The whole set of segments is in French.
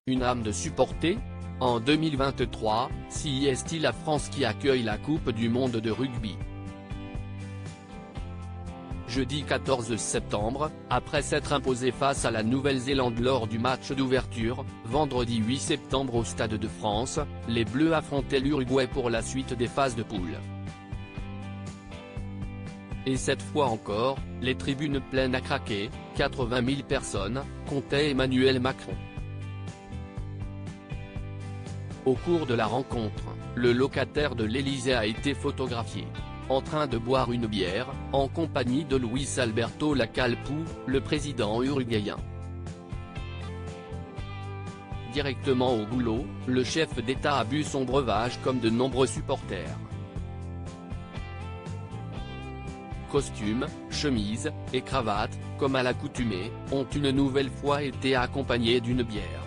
Une âme de supporter ? En 2023, si est-il la France qui accueille la Coupe du monde de rugby. Jeudi 14 septembre, après s'être imposé face à la Nouvelle-Zélande lors du match d'ouverture, vendredi 8 septembre au Stade de France, les Bleus affrontaient l'Uruguay pour la suite des phases de poule. Et cette fois encore, les tribunes pleines à craquer, 80 000 personnes, comptait Emmanuel Macron. Au cours de la rencontre, le locataire de l'Élysée a été photographié en train de boire une bière, en compagnie de Luis Alberto Lacalpou, le président uruguayen. Directement au boulot, le chef d'État a bu son breuvage comme de nombreux supporters. Costumes, chemises, et cravates, comme à l'accoutumée, ont une nouvelle fois été accompagnés d'une bière.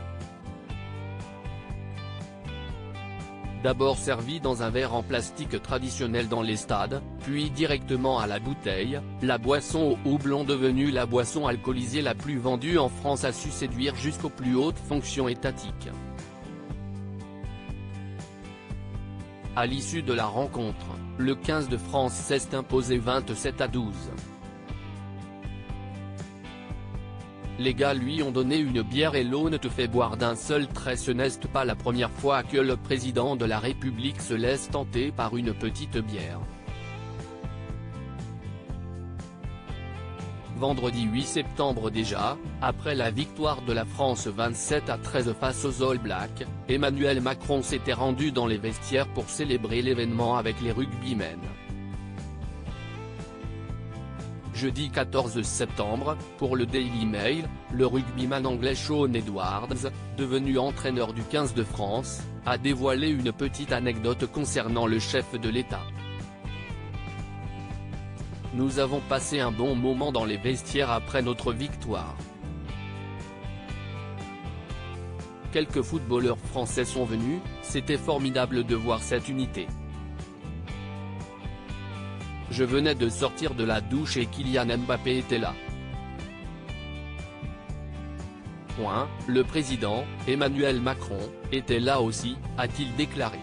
D'abord servi dans un verre en plastique traditionnel dans les stades, puis directement à la bouteille, la boisson au houblon devenue la boisson alcoolisée la plus vendue en France a su séduire jusqu'aux plus hautes fonctions étatiques. À l'issue de la rencontre, le 15 de France s'est imposé 27-12. Les gars lui ont donné une bière et l'eau ne te fait boire d'un seul trait. Ce n'est pas la première fois que le président de la République se laisse tenter par une petite bière. Vendredi 8 septembre déjà, après la victoire de la France 27-13 face aux All Blacks, Emmanuel Macron s'était rendu dans les vestiaires pour célébrer l'événement avec les rugbymen. Jeudi 14 septembre, pour le Daily Mail, le rugbyman anglais Shaun Edwards, devenu entraîneur du 15 de France, a dévoilé une petite anecdote concernant le chef de l'État. Nous avons passé un bon moment dans les vestiaires après notre victoire. Quelques footballeurs français sont venus, c'était formidable de voir cette unité. Je venais de sortir de la douche et Kylian Mbappé était là. Le président, Emmanuel Macron, était là aussi, a-t-il déclaré.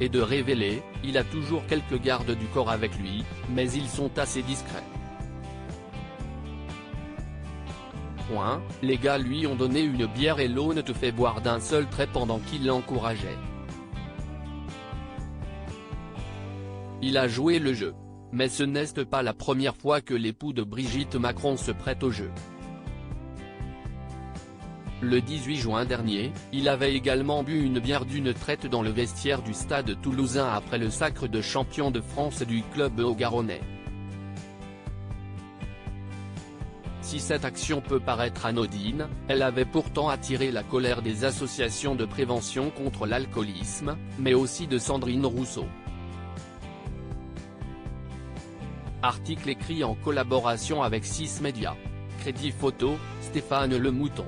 Et de révéler, il a toujours quelques gardes du corps avec lui, mais ils sont assez discrets. Les gars lui ont donné une bière et l'eau ne te fait boire d'un seul trait pendant qu'il l'encourageait. Il a joué le jeu. Mais ce n'est pas la première fois que l'époux de Brigitte Macron se prête au jeu. Le 18 juin dernier, il avait également bu une bière d'une traite dans le vestiaire du stade toulousain après le sacre de champion de France du club haut-garonnais. Si cette action peut paraître anodine, elle avait pourtant attiré la colère des associations de prévention contre l'alcoolisme, mais aussi de Sandrine Rousseau. Article écrit en collaboration avec 6 médias. Crédit photo, Stéphane Le Mouton.